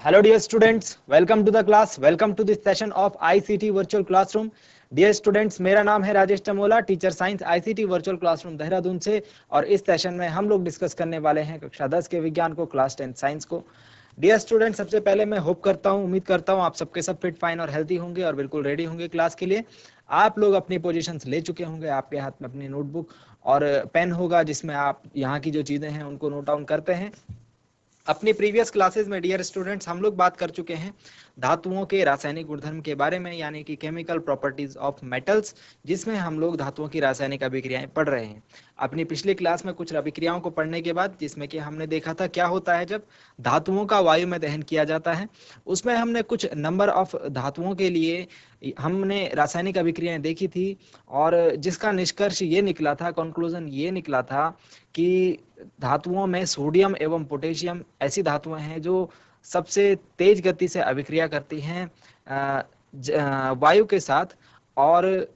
Hello dear students, welcome to the class, welcome to this session of ICT virtual classroom. Dear students, मेरा नाम है Rajesh Tamola, teacher science ICT virtual classroom Dehradun से। और इस session में हम लोग डिस्कस करने वाले हैं कक्षा 10 के विज्ञान को, क्लास 10 साइंस को। डियर स्टूडेंट, सबसे पहले मैं होप करता हूँ, उम्मीद करता हूँ आप सबके सब फिट फाइन और हेल्थी होंगे और बिल्कुल रेडी होंगे क्लास के लिए। आप लोग अपनी पोजीशंस ले चुके होंगे, आपके हाथ में अपनी नोटबुक और पेन होगा जिसमें आप यहाँ की जो चीज़ें हैं उनको नोट डाउन करते हैं। अपनी प्रीवियस क्लासेस में डियर स्टूडेंट्स हम लोग बात कर चुके हैं धातुओं के रासायनिक गुणधर्म के बारे में, यानी कि केमिकल प्रॉपर्टीज ऑफ मेटल्स, जिसमें हम लोग धातुओं की रासायनिक अभिक्रियाएं पढ़ रहे हैं। अपनी पिछली क्लास में कुछ अभिक्रियाओं को पढ़ने के बाद, जिसमें कि हमने देखा था क्या होता है जब धातुओं का वायु में दहन किया जाता है, उसमें हमने कुछ नंबर ऑफ धातुओं के लिए हमने रासायनिक अभिक्रियाएं देखी थी और जिसका निष्कर्ष ये निकला था, कंक्लूजन ये निकला था कि धातुओं में सोडियम एवं पोटेशियम ऐसी धातुएं हैं जो सबसे तेज गति से अभिक्रिया करती हैं वायु के साथ, और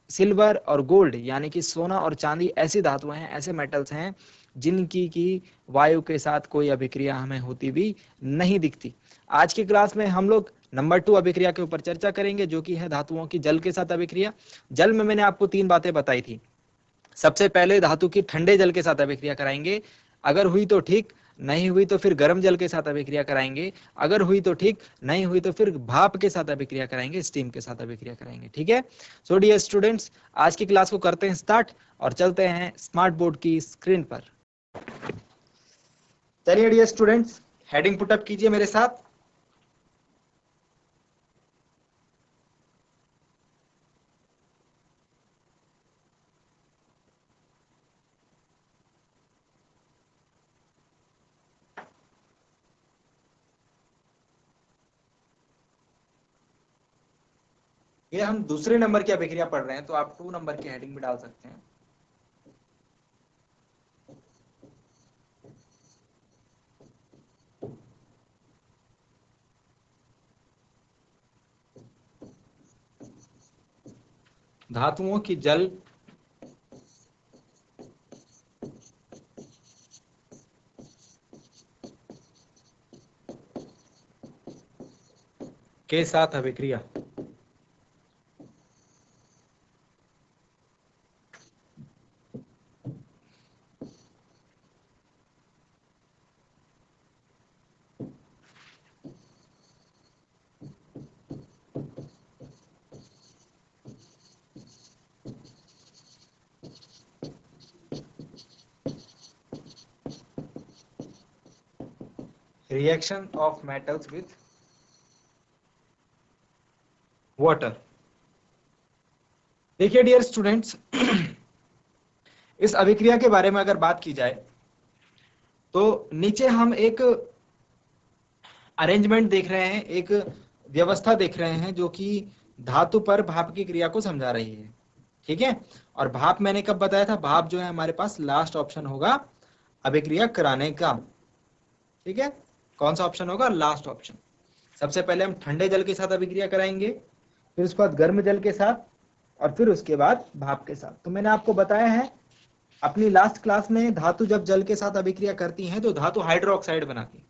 सिल्वर और गोल्ड यानी कि सोना और चांदी ऐसी धातुएं हैं, ऐसे मेटल्स हैं जिनकी की वायु के साथ कोई अभिक्रिया हमें होती भी नहीं दिखती। आज की क्लास में हम लोग नंबर 2 अभिक्रिया के ऊपर चर्चा करेंगे, जो कि है धातुओं की जल के साथ अभिक्रिया। जल में मैंने आपको 3 बातें बताई थी। सबसे पहले धातु की ठंडे जल के साथ अभिक्रिया कराएंगे, अगर हुई तो ठीक, नहीं हुई तो फिर गर्म जल के साथ अभिक्रिया कराएंगे, अगर हुई तो ठीक, नहीं हुई तो फिर भाप के साथ अभिक्रिया कराएंगे, स्टीम के साथ अभिक्रिया कराएंगे। ठीक है। सो डियर स्टूडेंट्स, आज की क्लास को करते हैं स्टार्ट और चलते हैं स्मार्ट बोर्ड की स्क्रीन पर। चलिए डियर स्टूडेंट्स, हेडिंग पुटअप कीजिए मेरे साथ। ये हम दूसरे नंबर की अभिक्रिया पढ़ रहे हैं, तो आप 2 नंबर की हेडिंग भी डाल सकते हैं। धातुओं की जल के साथ अभिक्रिया। Reaction of metals with water. देखिए डियर स्टूडेंट्स, इस अभिक्रिया के बारे में अगर बात की जाए तो नीचे हम एक अरेंजमेंट देख रहे हैं, एक व्यवस्था देख रहे हैं जो कि धातु पर भाप की क्रिया को समझा रही है। ठीक है। और भाप मैंने कब बताया था, भाप जो है हमारे पास लास्ट ऑप्शन होगा अभिक्रिया कराने का। ठीक है। कौन सा ऑप्शन होगा, लास्ट ऑप्शन। सबसे पहले हम ठंडे जल के साथ अभिक्रिया कराएंगे, फिर उसके बाद गर्म जल के साथ, और फिर उसके बाद भाप के साथ। तो मैंने आपको बताया है अपनी लास्ट क्लास में, धातु जब जल के साथ अभिक्रिया करती है तो धातु हाइड्रोक्साइड बनाती है।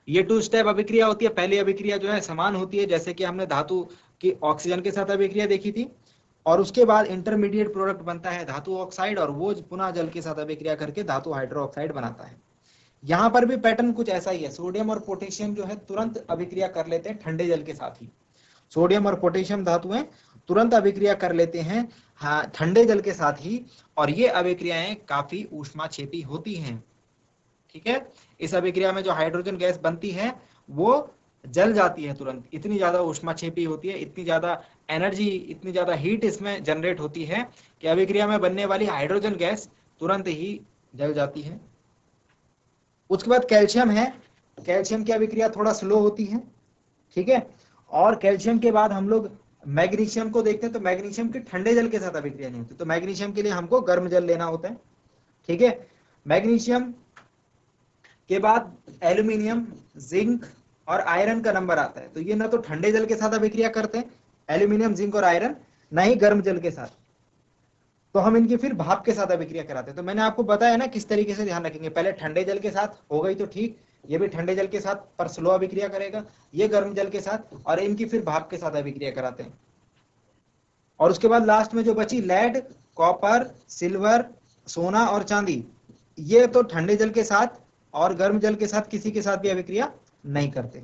ये 2 स्टेप अभिक्रिया होती है। पहली अभिक्रिया जो है समान होती है, जैसे कि हमने धातु की ऑक्सीजन के साथ अभिक्रिया देखी थी, और उसके बाद इंटरमीडिएट प्रोडक्ट बनता है धातु ऑक्साइड, और वो पुनः जल के साथ अभिक्रिया करके धातु हाइड्रोक्साइड बनाता है। यहाँ पर भी पैटर्न कुछ ऐसा ही है। सोडियम और पोटेशियम जो है तुरंत अभिक्रिया कर लेते हैं ठंडे जल के साथ ही। सोडियम और पोटेशियम धातुएं तुरंत अभिक्रिया कर लेते हैं ठंडे जल के साथ ही, और ये अभिक्रियाएं काफी ऊष्माक्षेपी होती हैं। ठीक है। इस अभिक्रिया में जो हाइड्रोजन गैस बनती है वो जल जाती है तुरंत, इतनी ज्यादा ऊष्माक्षेपी होती है, इतनी ज्यादा एनर्जी, इतनी ज्यादा हीट इसमें जनरेट होती है कि अभिक्रिया में बनने वाली हाइड्रोजन गैस तुरंत ही जल जाती है। उसके बाद कैल्शियम है, कैल्शियम की अभिक्रिया थोड़ा स्लो होती है। ठीक है। और कैल्शियम के बाद हम लोग मैग्नीशियम को देखते हैं, तो मैग्नीशियम की ठंडे जल के साथ अभिक्रिया नहीं होती, तो मैग्नीशियम के लिए हमको गर्म जल लेना होता है। ठीक है। मैग्नीशियम के बाद एल्यूमिनियम, जिंक और आयरन का नंबर आता है, तो ये ना तो ठंडे जल के साथ अभिक्रिया करते हैं एल्यूमिनियम, जिंक और आयरन, ना ही गर्म जल के साथ, तो हम इनकी फिर भाप के साथ अभिक्रिया कराते हैं। तो मैंने आपको बताया ना किस तरीके से ध्यान रखेंगे, पहले ठंडे जल के साथ हो गई तो ठीक, ये भी ठंडे जल के साथ पर स्लो अभिक्रिया करेगा, ये गर्म जल के साथ, और इनकी फिर भाप के साथ अभिक्रिया कराते हैं। और उसके बाद लास्ट में जो बची लेड, कॉपर, सिल्वर, सोना और चांदी, ये तो ठंडे जल के साथ और गर्म जल के साथ किसी के साथ भी अभिक्रिया नहीं करते।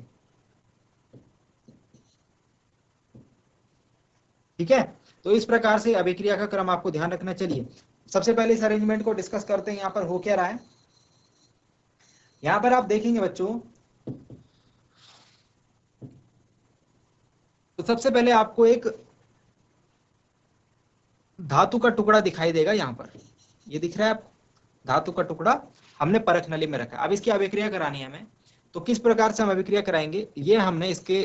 ठीक है, तो इस प्रकार से अभिक्रिया का क्रम आपको ध्यान रखना। चलिए सबसे पहले इस अरेंजमेंट को डिस्कस करते हैं। यहां पर हो क्या रहा है, यहां पर आप देखेंगे बच्चों, तो सबसे पहले आपको एक धातु का टुकड़ा दिखाई देगा। यहां पर ये दिख रहा है आपको, धातु का टुकड़ा हमने परख नली में रखा है। अब इसकी अभिक्रिया करानी है हमें, तो किस प्रकार से हम अभिक्रिया कराएंगे, ये हमने इसके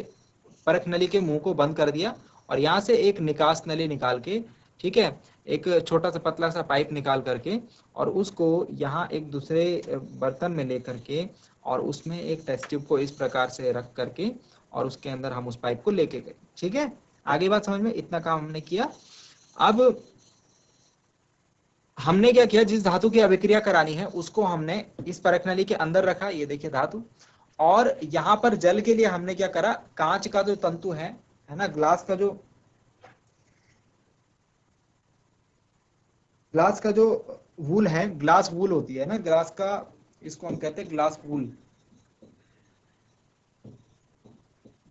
परख नली के मुंह को बंद कर दिया और यहाँ से एक निकास नली निकाल के, ठीक है, एक छोटा सा पतला सा पाइप निकाल करके और उसको यहाँ एक दूसरे बर्तन में लेकर के और उसमें एक टेस्ट ट्यूब को इस प्रकार से रख करके और उसके अंदर हम उस पाइप को लेके गए। ठीक है, आगे बात समझ में, इतना काम हमने किया। अब हमने क्या किया, जिस धातु की अभिक्रिया करानी है उसको हमने इस परख नली के अंदर रखा, ये देखिए धातु, और यहाँ पर जल के लिए हमने क्या करा, कांच का जो तंतु है ना, ग्लास का जो वूल है, ग्लास वूल होती है ना, ग्लास का, इसको हम कहते हैं ग्लास वूल।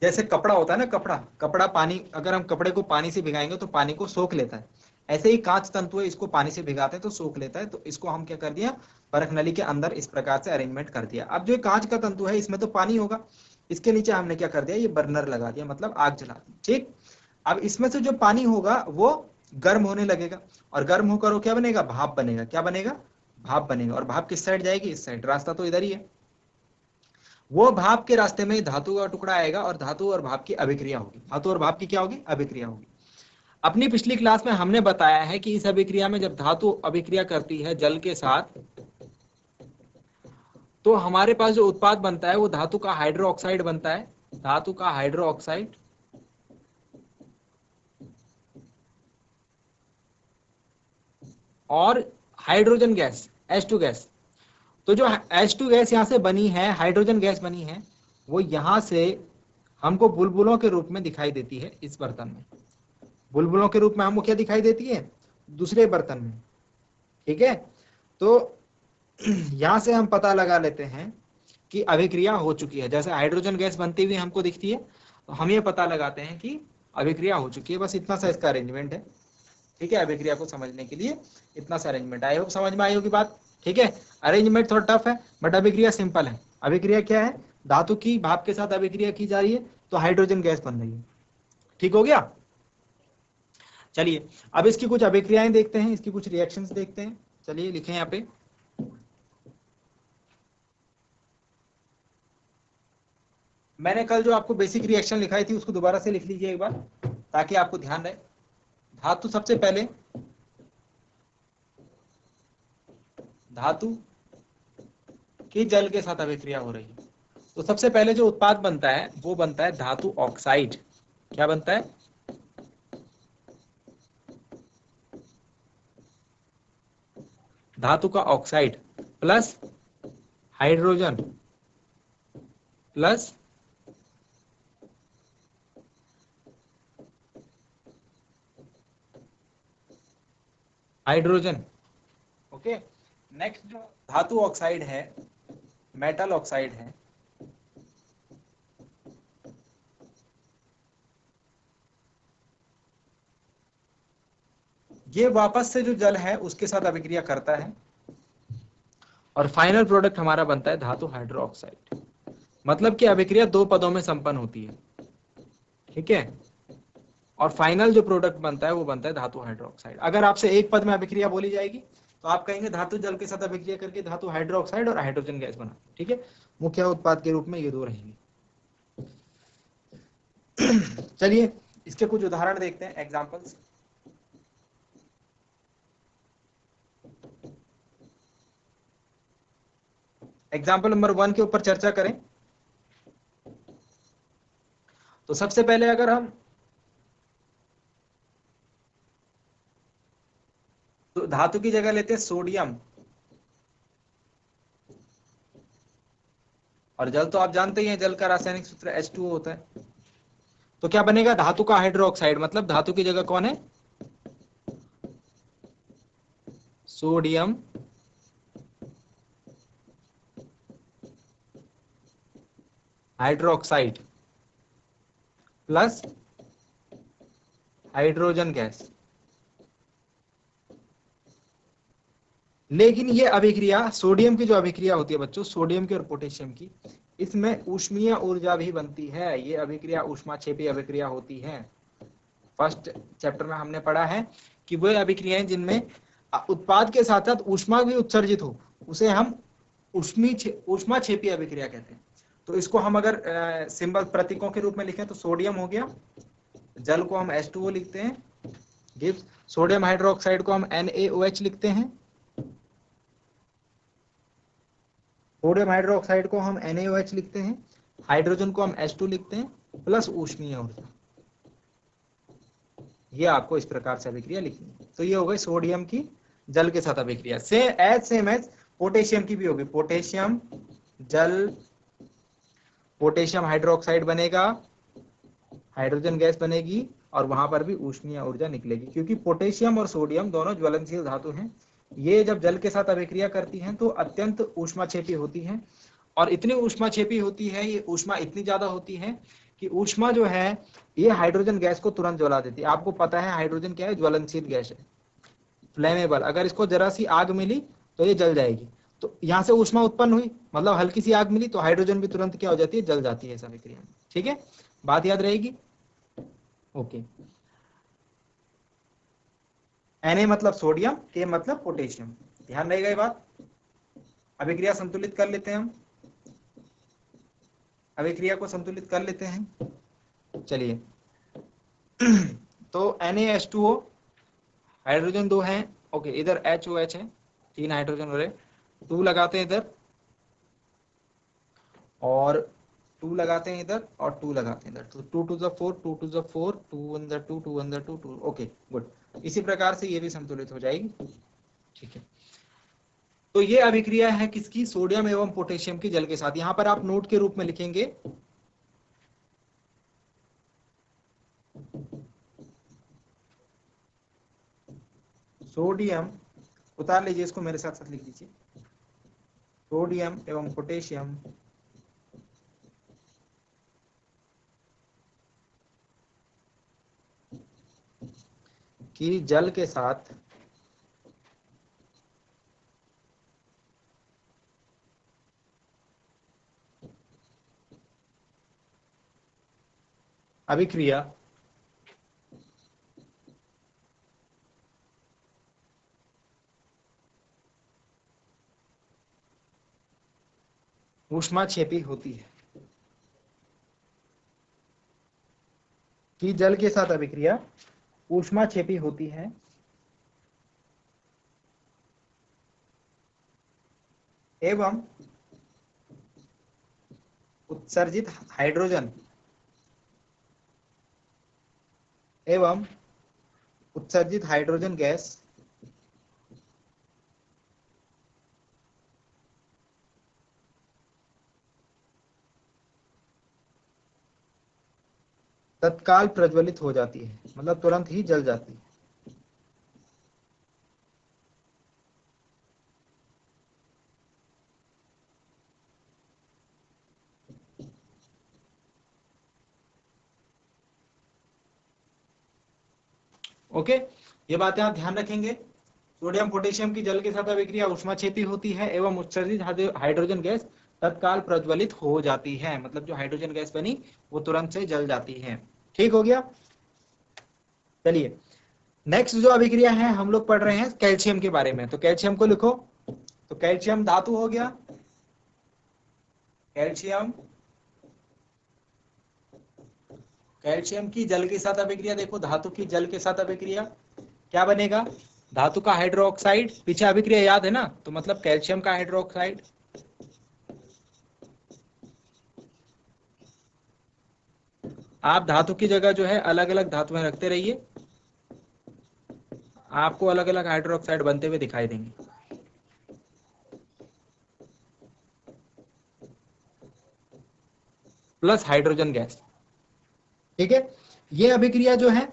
जैसे कपड़ा होता है ना, कपड़ा पानी, अगर हम कपड़े को पानी से भिगाएंगे तो पानी को सोख लेता है, ऐसे ही कांच तंतु है, इसको पानी से भिगाते हैं तो सोख लेता है। तो इसको हम क्या कर दिया, परख नली के अंदर इस प्रकार से अरेंजमेंट कर दिया। अब जो कांच का तंतु है इसमें तो पानी होगा, इसके नीचे हमने क्या कर दिया, ये बर्नर लगा दिया, मतलब आग जला दी। ठीक, अब इसमें से जो पानी होगा वो गर्म होने लगेगा और गर्म होकर वो क्या बनेगा, भाप बनेगा। क्या बनेगा, भाप बनेगा। और भाप किस साइड जाएगी, इस साइड, रास्ता तो इधर ही है। वो भाप के रास्ते में धातु का टुकड़ा आएगा और धातु और भाप की अभिक्रिया होगी। धातु और भाप की क्या होगी, अभिक्रिया होगी। अपनी पिछली क्लास में हमने बताया है कि इस अभिक्रिया में जब धातु अभिक्रिया करती है जल के साथ, तो हमारे पास जो उत्पाद बनता है वो धातु का हाइड्रो ऑक्साइड बनता है, धातु का हाइड्रो ऑक्साइड, और हाइड्रोजन गैस, H2 गैस। तो जो H2 गैस यहाँ से बनी है, हाइड्रोजन गैस बनी है, वो यहाँ से हमको बुलबुलों के रूप में दिखाई देती है इस बर्तन में। बुलबुलों के रूप में हमको क्या दिखाई देती है, दूसरे बर्तन में। ठीक है, तो यहां से हम पता लगा लेते हैं कि अभिक्रिया हो चुकी है। जैसे हाइड्रोजन गैस बनती हुई हमको दिखती है, तो हम ये पता लगाते हैं कि अभिक्रिया हो चुकी है। बस इतना सा इसका अरेंजमेंट है। ठीक है, अभिक्रिया को समझने के लिए इतना सा अरेंजमेंट। आई होप समझ में आई होगी बात। ठीक है, अरेंजमेंट थोड़ा टफ है बट अभिक्रिया सिंपल है। अभिक्रिया क्या है, धातु की भाप के साथ अभिक्रिया की जा रही है तो हाइड्रोजन गैस बन रही है। ठीक हो गया। चलिए अब इसकी कुछ अभिक्रियाएं देखते हैं, इसकी कुछ रिएक्शंस देखते हैं। चलिए लिखें यहाँ पे, मैंने कल जो आपको बेसिक रिएक्शन लिखाई थी उसको दोबारा से लिख लीजिए एक बार ताकि आपको ध्यान रहे। धातु, सबसे पहले धातु की जल के साथ अभिक्रिया हो रही है, तो सबसे पहले जो उत्पाद बनता है वो बनता है धातु ऑक्साइड। क्या बनता है, धातु का oxide plus hydrogen plus hydrogen. Okay, next जो धातु ऑक्साइड है, मेटल ऑक्साइड है, ये वापस से जो जल है उसके साथ अभिक्रिया करता है और फाइनल प्रोडक्ट हमारा बनता है धातु हाइड्रो ऑक्साइड। मतलब कि अभिक्रिया दो पदों में संपन्न होती है। ठीक है, और फाइनल जो प्रोडक्ट बनता है वो बनता है धातु हाइड्रोक्साइड। अगर आपसे एक पद में अभिक्रिया बोली जाएगी तो आप कहेंगे धातु जल के साथ अभिक्रिया करके धातु हाइड्रोक्साइड और हाइड्रोजन गैस बना। ठीक है, मुख्य उत्पाद के रूप में ये दो रहेंगे। चलिए इसके कुछ उदाहरण देखते हैं, एग्जांपल्स। एग्जाम्पल नंबर 1 के ऊपर चर्चा करें तो सबसे पहले अगर हम तो धातु की जगह लेते हैं सोडियम और जल तो आप जानते ही हैं, जल का रासायनिक सूत्र H2O होता है। तो क्या बनेगा, धातु का हाइड्रोक्साइड, मतलब धातु की जगह कौन है, sodium hydroxide plus hydrogen gas. लेकिन ये अभिक्रिया, सोडियम की जो अभिक्रिया होती है बच्चों, सोडियम की और पोटेशियम की, इसमें ऊष्मीय ऊर्जा भी बनती है। ये अभिक्रिया ऊष्माक्षेपी अभिक्रिया होती है। फर्स्ट चैप्टर में हमने पढ़ा है कि वो अभिक्रियाएं जिनमें उत्पाद के साथ साथ ऊष्मा भी उत्सर्जित हो, उसे हम ऊष्माक्षेपी अभिक्रिया कहते हैं। तो इसको हम अगर सिंबल प्रतीकों के रूप में लिखें तो सोडियम हो गया, जल को हम H2O लिखते हैं, गिव्स, सोडियम हाइड्रोक्साइड को हम NaOH लिखते हैं, सोडियम हाइड्रोक्साइड को हम NaOH लिखते हैं, हाइड्रोजन को हम H2 लिखते हैं, प्लस ऊष्मीय ऊर्जा। ये आपको इस प्रकार से अभिक्रिया लिखनी है। तो ये हो गई सोडियम की जल के साथ अभिक्रिया। सेम एज पोटेशियम की भी होगी, पोटेशियम जल, पोटेशियम हाइड्रोक्साइड बनेगा, हाइड्रोजन गैस बनेगी और वहां पर भी ऊष्मीय ऊर्जा निकलेगी, क्योंकि पोटेशियम और सोडियम दोनों ज्वलनशील धातु हैं। ये जब जल के साथ अभिक्रिया करती हैं तो अत्यंत ऊष्माक्षेपी होती हैं, और इतनी ऊष्माक्षेपी होती है, ये ऊष्मा इतनी ज्यादा होती है कि ऊष्मा जो है ये हाइड्रोजन गैस को तुरंत जला देती है। आपको पता है हाइड्रोजन क्या है, ज्वलनशील गैस है, फ्लेमेबल। अगर इसको जरा सी आग मिली तो ये जल जाएगी। तो यहाँ से ऊष्मा उत्पन्न हुई, मतलब हल्की सी आग मिली तो हाइड्रोजन भी तुरंत क्या हो जाती है, जल जाती है इस अभिक्रिया में। ठीक है, बात याद रहेगी। ओके, Na मतलब सोडियम, K मतलब पोटेशियम, ध्यान रहेगा ये बात। अभिक्रिया संतुलित कर लेते हैं हम, अभिक्रिया को संतुलित कर लेते हैं। चलिए तो NaH2O, हाइड्रोजन 2 है, ओके, इधर HOH है, 3 हाइड्रोजन हो रहे, 2 लगाते हैं इधर और 2 लगाते हैं इधर और 2 लगाते हैं इधर, तो 2 to the 4, 2 to the 4, 2 on the 2, 2 on the 2, 2, okay good. इसी प्रकार से ये भी संतुलित हो जाएगी। ठीक है, तो ये अभिक्रिया है किसकी, सोडियम एवं पोटेशियम की जल के साथ। यहां पर आप नोट के रूप में लिखेंगे सोडियम, उतार लीजिए इसको, मेरे साथ साथ लिख लीजिए, सोडियम एवं पोटेशियम की जल के साथ अभिक्रिया ऊष्माक्षेपी होती है, कि जल के साथ अभिक्रिया ऊष्माक्षेपी होती है एवं उत्सर्जित हाइड्रोजन एवं उत्सर्जित हाइड्रोजन गैस तत्काल प्रज्वलित हो जाती है, मतलब तुरंत ही जल जाती है। ओके, ये बातें आप ध्यान रखेंगे। सोडियम पोटेशियम की जल के साथ अभिक्रिया ऊष्माक्षेपी होती है एवं उत्सर्जित हाइड्रोजन गैस तत्काल प्रज्वलित हो जाती है, मतलब जो हाइड्रोजन गैस बनी वो तुरंत से जल जाती है। ठीक हो गया। चलिए नेक्स्ट जो अभिक्रिया है हम लोग पढ़ रहे हैं कैल्शियम के बारे में। तो कैल्शियम को लिखो, तो कैल्शियम धातु हो गया, कैल्शियम, कैल्शियम की जल के साथ अभिक्रिया देखो, धातु की जल के साथ अभिक्रिया क्या बनेगा, धातु का हाइड्रोक्साइड, पीछे अभिक्रिया याद है ना, तो मतलब कैल्शियम का हाइड्रोक्साइड, आप धातु की जगह जो है अलग अलग धातुएं रखते रहिए, आपको अलग अलग हाइड्रोक्साइड बनते हुए दिखाई देंगे। Plus hydrogen gas. ठीक है, ये अभिक्रिया जो है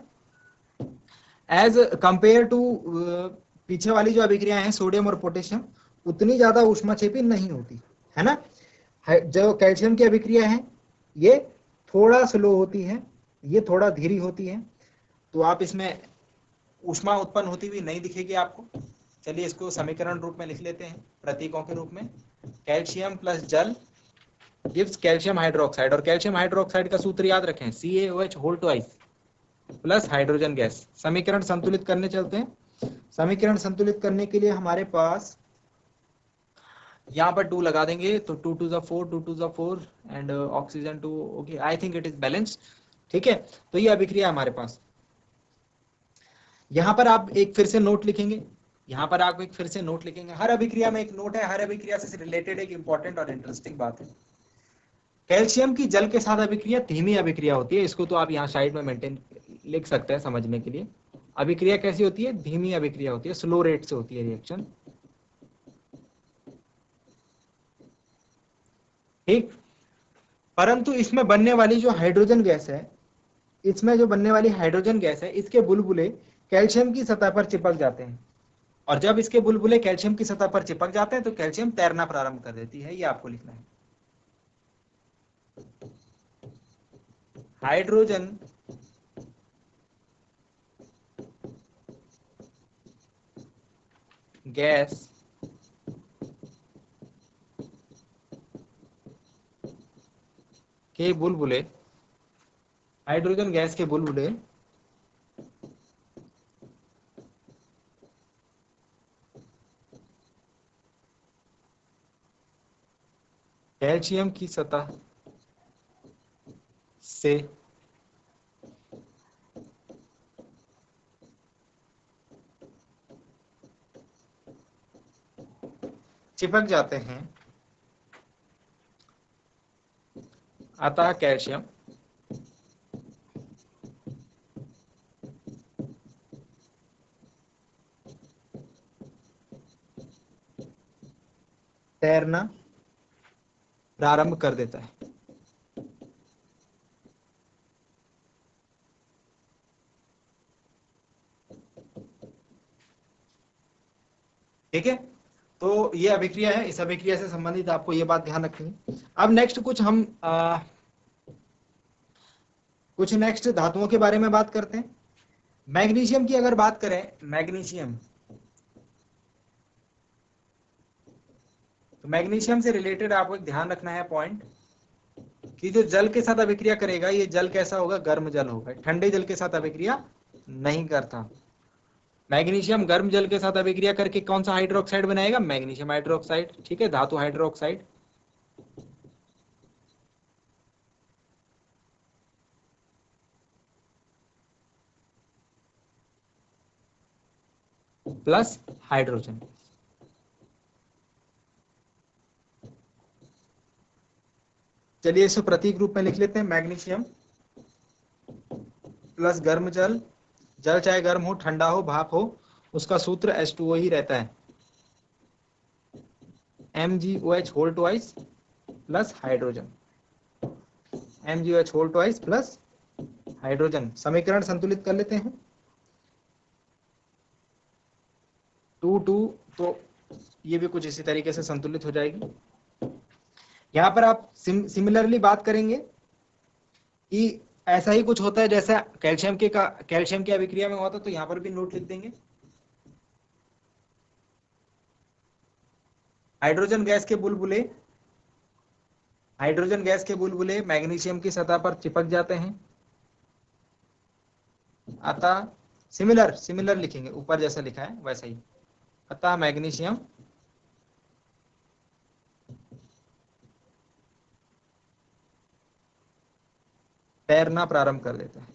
एज कंपेयर टू पीछे वाली जो अभिक्रिया है सोडियम और पोटेशियम, उतनी ज्यादा ऊष्माक्षेपी नहीं होती है ना। जो कैल्शियम की अभिक्रिया है ये थोड़ा स्लो होती है, ये थोड़ा धीरी होती है, तो आप इसमें ऊष्मा उत्पन्न होती हुई नहीं दिखेगी आपको। चलिए इसको समीकरण रूप में लिख लेते हैं, प्रतीकों के रूप में। कैल्शियम प्लस जल गिव्स कैल्शियम हाइड्रोक्साइड, और कैल्शियम हाइड्रोक्साइड का सूत्र याद रखें CaOH whole twice plus hydrogen gas. समीकरण संतुलित करने चलते हैं। समीकरण संतुलित करने के लिए हमारे पास यहाँ पर 2 लगा देंगे, तो 2 to the 4, 2 to the 4 and oxygen 2। Okay, I think it is balanced. ठीक है, तो ये अभिक्रिया हमारे पास। यहाँ पर आप एक फिर से नोट लिखेंगे, यहाँ पर आप एक फिर से नोट लिखेंगे। हर अभिक्रिया में एक नोट है, हर अभिक्रिया से रिलेटेड एक इंपॉर्टेंट और इंटरेस्टिंग बात है। कैल्शियम की जल के साथ अभिक्रिया धीमी अभिक्रिया होती है, इसको तो आप यहाँ साइड में मेंटेन लिख सकते हैं समझने के लिए। अभिक्रिया कैसी होती है? धीमी अभिक्रिया होती है, स्लो रेट से होती है रिएक्शन। ठीक, परंतु इसमें बनने वाली जो हाइड्रोजन गैस है, इसमें जो बनने वाली हाइड्रोजन गैस है, इसके बुलबुले कैल्शियम की सतह पर चिपक जाते हैं, और जब इसके बुलबुले कैल्शियम की सतह पर चिपक जाते हैं तो कैल्शियम तैरना प्रारंभ कर देती है। ये आपको लिखना है। हाइड्रोजन गैस के बुलबुले, हाइड्रोजन गैस के बुलबुले कैल्शियम की सतह से चिपक जाते हैं, अतः कैल्शियम तैरना प्रारंभ कर देता है। ठीक है, तो ये अभिक्रिया है, इस अभिक्रिया से संबंधित आपको ये बात ध्यान रखनी है। अब नेक्स्ट कुछ नेक्स्ट धातुओं के बारे में बात करते हैं। मैग्नीशियम की अगर बात करें, मैग्नीशियम, तो मैग्नीशियम से रिलेटेड आपको एक ध्यान रखना है पॉइंट, कि जो जल के साथ अभिक्रिया करेगा, ये जल कैसा होगा? गर्म जल होगा, ठंडे जल के साथ अभिक्रिया नहीं करता। मैग्नीशियम गर्म जल के साथ अभिक्रिया करके कौन सा हाइड्रोक्साइड बनाएगा? Magnesium hydroxide. ठीक है, धातु हाइड्रोक्साइड। Plus hydrogen. चलिए इसे प्रतीक रूप में लिख लेते हैं। मैग्नीशियम प्लस गर्म जल, जल चाहे गर्म हो, ठंडा हो, भाप हो, उसका सूत्र H2O ही रहता है, MgOH whole twice plus hydrogen, MgOH whole twice plus hydrogen. समीकरण संतुलित कर लेते हैं। 2 2, तो ये भी कुछ इसी तरीके से संतुलित हो जाएगी। यहाँ पर आप सिमिलरली बात करेंगे कि ऐसा ही कुछ होता है जैसा कैल्शियम की अभिक्रिया में हुआ था, तो यहाँ पर भी नोट लिख देंगे। हाइड्रोजन गैस के बुलबुले मैग्नीशियम की सतह पर चिपक जाते हैं, अतः सिमिलर लिखेंगे, ऊपर जैसा लिखा है वैसा ही, अतः मैग्नीशियम तैरना प्रारंभ कर देता है।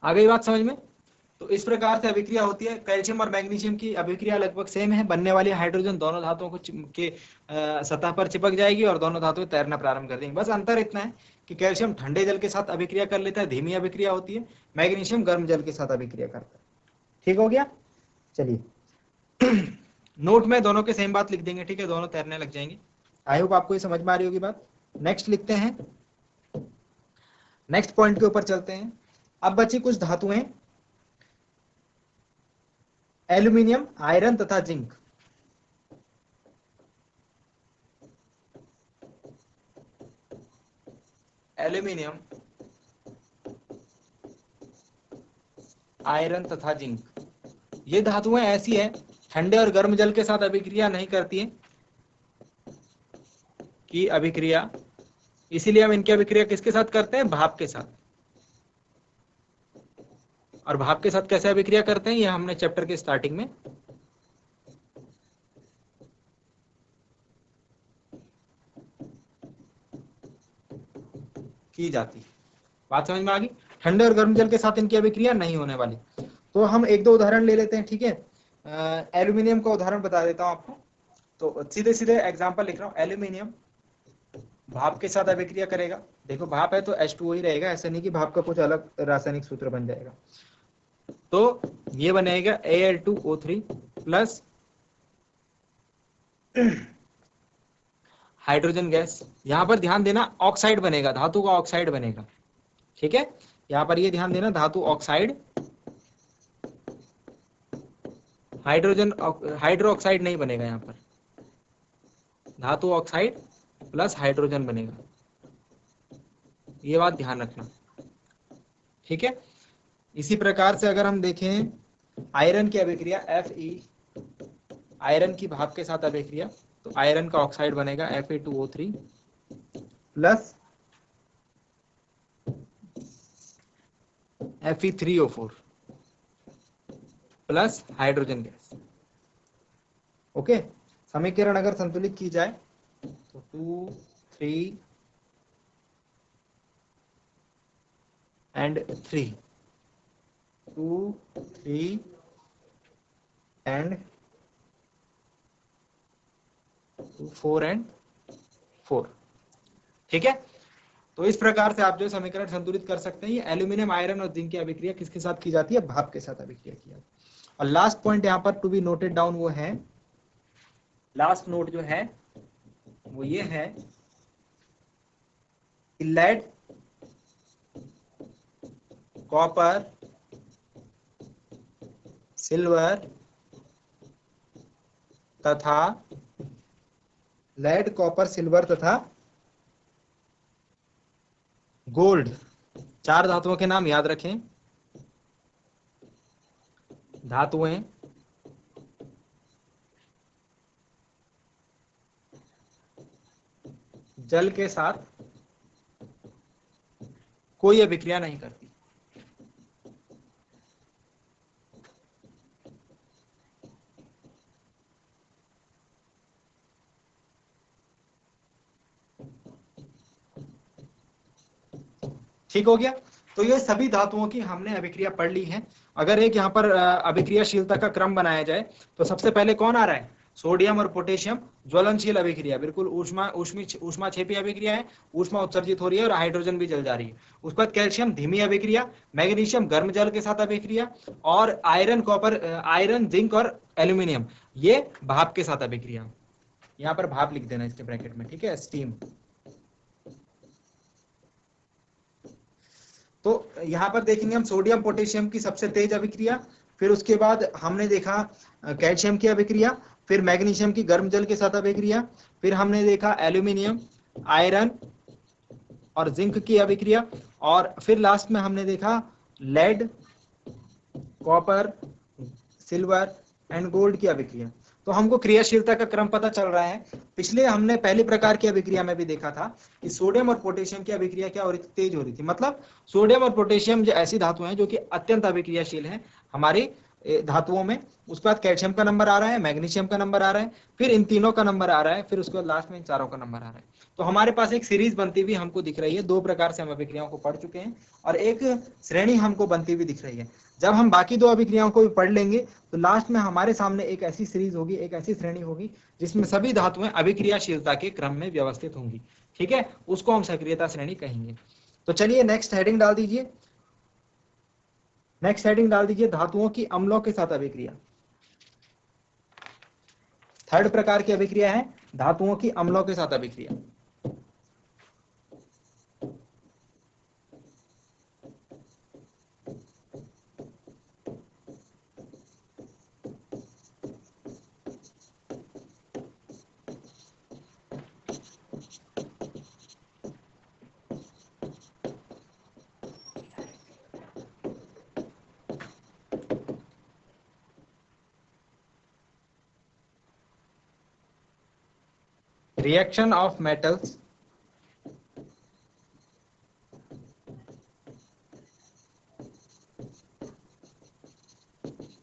आ गई बात समझ में? तो इस प्रकार से अभिक्रिया होती है। कैल्शियम और मैग्नीशियम की अभिक्रिया लगभग सेम है। बनने वाली हाइड्रोजन दोनों धातुओं को के सतह पर चिपक जाएगी और दोनों धातुएं तैरना प्रारंभ कर देंगी। बस अंतर इतना है कि कैल्शियम ठंडे जल के साथ अभिक्रिया कर लेता है, धीमी अभिक्रिया होती है, मैग्नीशियम गर्म जल के साथ अभिक्रिया करता है। ठीक हो गया, चलिए नोट में दोनों के सेम बात लिख देंगे, ठीक है, दोनों तैरने लग जाएंगे। आई होप आपको ये समझ में आ रही होगी बात। नेक्स्ट लिखते हैं, नेक्स्ट पॉइंट के ऊपर चलते हैं। अब बची कुछ धातुएं, एल्यूमिनियम, आयरन तथा जिंक। एल्यूमिनियम, आयरन तथा जिंक, ये धातुएं ऐसी हैं ठंडे और गर्म जल के साथ अभिक्रिया नहीं करती हैं कि अभिक्रिया, इसीलिए हम इनकी अभिक्रिया किसके साथ करते हैं, भाप के साथ। और भाप के साथ कैसे अभिक्रिया करते हैं ये हमने चैप्टर के स्टार्टिंग में की जाती है। बात समझ में आ गई। ठंडे और गर्म जल के साथ इनकी अभिक्रिया नहीं होने वाली। तो हम एक दो उदाहरण ले लेते हैं, ठीक है। एल्यूमिनियम का उदाहरण बता देता हूं आपको, तो सीधे सीधे एग्जांपल लिख रहा हूं। एल्यूमिनियम भाप के साथ अभिक्रिया करेगा, देखो भाप है तो H2O ही रहेगा, ऐसा नहीं कि भाप का कुछ अलग रासायनिक सूत्र बन जाएगा। तो ये बनेगा Al2O3 प्लस हाइड्रोजन गैस। यहां पर ध्यान देना ऑक्साइड बनेगा, धातु का ऑक्साइड बनेगा, ठीक है। यहां पर ये ध्यान देना धातु ऑक्साइड, हाइड्रोजन हाइड्रो ऑक्साइड नहीं बनेगा, यहां पर धातु ऑक्साइड प्लस हाइड्रोजन बनेगा, ये बात ध्यान रखना, ठीक है। इसी प्रकार से अगर हम देखें आयरन की अभिक्रिया Fe, आयरन की भाप के साथ अभिक्रिया, तो आयरन का ऑक्साइड बनेगा Fa2O3 plus Fe3O4 plus hydrogen gas. Okay, समीकरण अगर संतुलित की जाए तो 2, 3 and 3, 2, 3 and 4 and 4, ठीक है। तो इस प्रकार से आप जो समीकरण संतुलित कर सकते हैं। ये एल्यूमिनियम, आयरन और जिंक की अभिक्रिया किसके साथ की जाती है, भाप के साथ अभिक्रिया की जाती है। और लास्ट पॉइंट यहाँ पर टू बी नोटेड डाउन वो है, लास्ट नोट जो है वो ये है कि लेड, कॉपर, सिल्वर तथा लेड, कॉपर, सिल्वर तथा गोल्ड, 4 धातुओं के नाम याद रखें। धातुएं जल के साथ कोई अभिक्रिया नहीं करती। ठीक हो गया। तो ये सभी धातुओं की हमने अभिक्रिया पढ़ ली है। अगर एक यहाँ पर अभिक्रियाशीलता का क्रम बनाया जाए तो सबसे पहले कौन आ रहा है, सोडियम और पोटेशियम ज्वलनशील अभिक्रिया, बिल्कुल ऊष्मा छेपी अभिक्रिया है, ऊष्मा उत्सर्जित हो रही है और हाइड्रोजन भी जल जा रही है। उसके बाद कैल्शियम धीमी अभिक्रिया, मैग्नीशियम गर्म जल के साथ अभिक्रिया, और आयरन, कॉपर, आयरन, जिंक और एल्यूमिनियम ये भाप के साथ अभिक्रिया। यहाँ पर भाप लिख देना इसके ब्रैकेट में, ठीक है, स्टीम। तो यहाँ पर देखेंगे हम सोडियम पोटेशियम की सबसे तेज अभिक्रिया, फिर उसके बाद हमने देखा कैल्शियम की अभिक्रिया, फिर मैग्नीशियम की गर्म जल के साथ अभिक्रिया, फिर हमने देखा एल्यूमिनियम, आयरन और जिंक की अभिक्रिया, और फिर लास्ट में हमने देखा lead, copper, silver and gold की अभिक्रिया। तो हमको क्रियाशीलता का क्रम पता चल रहा है। पिछले हमने पहली प्रकार की अभिक्रिया में भी देखा था कि सोडियम और पोटेशियम की अभिक्रिया क्या हो रही थी, तेज हो रही थी। मतलब सोडियम और पोटेशियम जो ऐसी धातुएं हैं जो कि अत्यंत अभिक्रियाशील हैं हमारी धातुओं में। उसके बाद कैल्शियम का नंबर आ रहा है, मैग्नीशियम का नंबर आ रहा है, फिर इन तीनों का नंबर आ रहा है, फिर उसके बाद लास्ट में इन चारों का नंबर आ रहा है। तो हमारे पास एक सीरीज बनती हुई हमको दिख रही है। 2 प्रकार से हम अभिक्रियाओं को पढ़ चुके हैं और एक श्रेणी हमको बनती हुई दिख रही है। जब हम बाकी 2 अभिक्रियाओं को भी पढ़ लेंगे तो लास्ट में हमारे सामने एक ऐसी सीरीज होगी, एक ऐसी श्रेणी होगी जिसमें सभी धातुएं अभिक्रियाशीलता के क्रम में व्यवस्थित होंगी। ठीक है, उसको हम सक्रियता श्रेणी कहेंगे। तो चलिए नेक्स्ट हेडिंग डाल दीजिए, नेक्स्ट हेडिंग डाल दीजिए धातुओं की अम्लों के साथ अभिक्रिया। थर्ड प्रकार की अभिक्रिया है धातुओं की अम्लों के साथ अभिक्रिया। Reaction of metals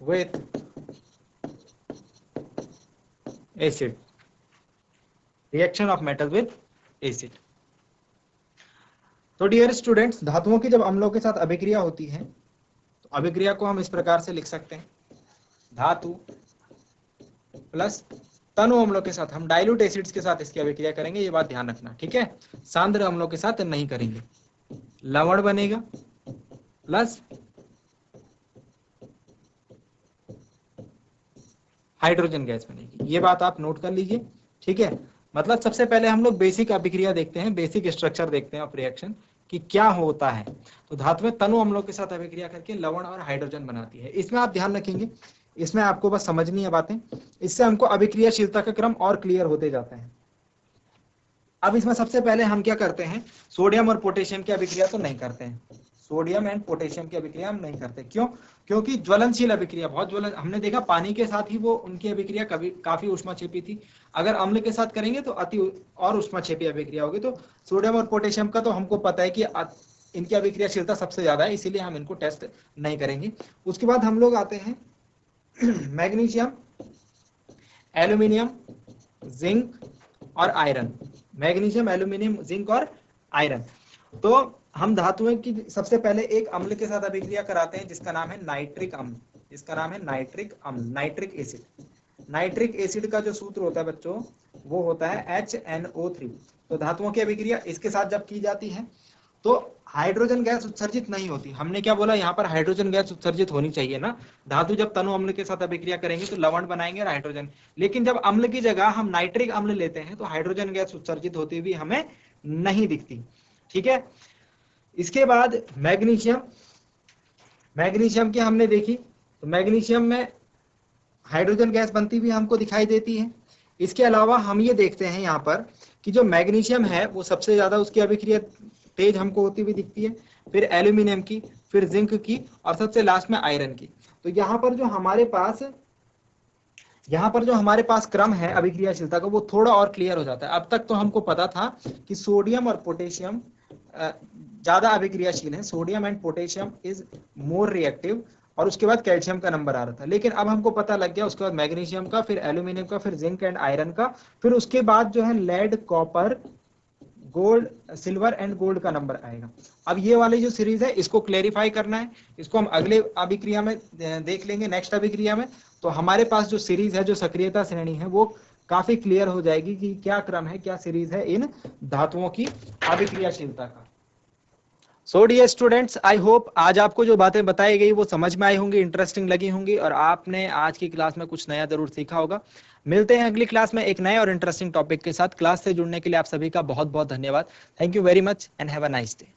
with acid, reaction of metals with acid। तो डियर स्टूडेंट्स, धातुओं की जब अम्लों के साथ अभिक्रिया होती है तो अभिक्रिया को हम इस प्रकार से लिख सकते हैं, धातु प्लस तनु अम्लों के साथ, हम डाइल्यूट एसिड्स के साथ इसकी अभिक्रिया करेंगे, ये बात ध्यान रखना, ठीक है। सांद्र अम्लों के साथ नहीं करेंगे। लवण बनेगा प्लस हाइड्रोजन गैस बनेगी, ये बात आप नोट कर लीजिए, ठीक है। मतलब सबसे पहले हम लोग बेसिक अभिक्रिया देखते हैं, बेसिक स्ट्रक्चर देखते हैं ऑफ रिएक्शन कि क्या होता है। तो धातुएं तनु अम्लों के साथ अभिक्रिया करके लवण और हाइड्रोजन बनाती है। इसमें आप ध्यान रखेंगे, इसमें आपको बस समझनी है बातें, इससे हमको अभिक्रियाशीलता का क्रम और क्लियर होते जाता है। अब इसमें सबसे पहले हम क्या करते हैं, सोडियम और पोटेशियम की अभिक्रिया तो नहीं करते हैं, सोडियम एंड पोटेशियम की अभिक्रिया हम नहीं करते। क्यों? क्योंकि ज्वलनशील अभिक्रिया, बहुत ज्वलन, हमने देखा पानी के साथ ही वो उनकी अभिक्रिया कभी काफी उष्माक्षेपी थी, अगर अम्ल के साथ करेंगे तो अति और उष्माक्षेपी अभिक्रिया होगी। तो सोडियम और पोटेशियम का तो हमको पता है कि इनकी अभिक्रियाशीलता सबसे ज्यादा है, इसीलिए हम इनको टेस्ट नहीं करेंगे। उसके बाद हम लोग आते हैं मैग्नीशियम, एल्यूमिनियम, जिंक और आयरन, मैग्नीशियम, एल्यूमिनियम, जिंक और आयरन। तो हम धातुओं की सबसे पहले एक अम्ल के साथ अभिक्रिया कराते हैं जिसका नाम है नाइट्रिक अम्ल, जिसका नाम है नाइट्रिक अम्ल, नाइट्रिक एसिड। नाइट्रिक एसिड का जो सूत्र होता है बच्चों वो होता है HNO3। तो धातुओं की अभिक्रिया इसके साथ जब की जाती है तो हाइड्रोजन गैस उत्सर्जित नहीं होती। हमने क्या बोला, यहाँ पर हाइड्रोजन गैस उत्सर्जित होनी चाहिए ना। धातु जब तनु अम्ल के साथ अभिक्रिया करेंगे तो लवण बनाएंगे और हाइड्रोजन, लेकिन जब अम्ल की जगह हम नाइट्रिक अम्ल लेते हैं तो हाइड्रोजन गैस उत्सर्जित होती हुई हमें नहीं दिखती, ठीक है। इसके बाद मैग्नीशियम, मैग्नीशियम की हमने देखी तो मैग्नीशियम में हाइड्रोजन गैस बनती हुई हमको दिखाई देती है। इसके अलावा हम ये देखते हैं यहाँ पर कि जो मैग्नीशियम है वो सबसे ज्यादा उसकी अभिक्रिया तेज हमको होती हुई दिखती है, फिर एल्यूमिनियम की, फिर जिंक की और सबसे लास्ट में आयरन की। तो यहाँ पर जो हमारे पास क्रम है अभिक्रियाशीलता का वो थोड़ा और क्लियर हो जाता है। अब तक तो हमको पता था कि सोडियम और पोटेशियम ज्यादा अभिक्रियाशील है, sodium and potassium is more reactive, और उसके बाद कैल्शियम का नंबर आ रहा था। लेकिन अब हमको पता लग गया उसके बाद मैग्नीशियम का, फिर एल्यूमिनियम का, फिर जिंक एंड आयरन का, फिर उसके बाद जो है lead, copper, gold, silver and gold का नंबर आएगा। अब ये वाली जो सीरीज है इसको क्लेरिफाई करना है, इसको हम अगले अभिक्रिया में देख लेंगे, नेक्स्ट अभिक्रिया में। तो हमारे पास जो सीरीज है, जो सक्रियता श्रेणी है, वो काफी क्लियर हो जाएगी कि क्या क्रम है, क्या सीरीज है इन धातुओं की अभिक्रियाशीलता का। So dear students, I hope आज आपको जो बातें बताई गई वो समझ में आई होंगी, इंटरेस्टिंग लगी होंगी और आपने आज की क्लास में कुछ नया जरूर सीखा होगा। मिलते हैं अगली क्लास में एक नए और इंटरेस्टिंग टॉपिक के साथ। क्लास से जुड़ने के लिए आप सभी का बहुत बहुत धन्यवाद। Thank you very much and have a nice day.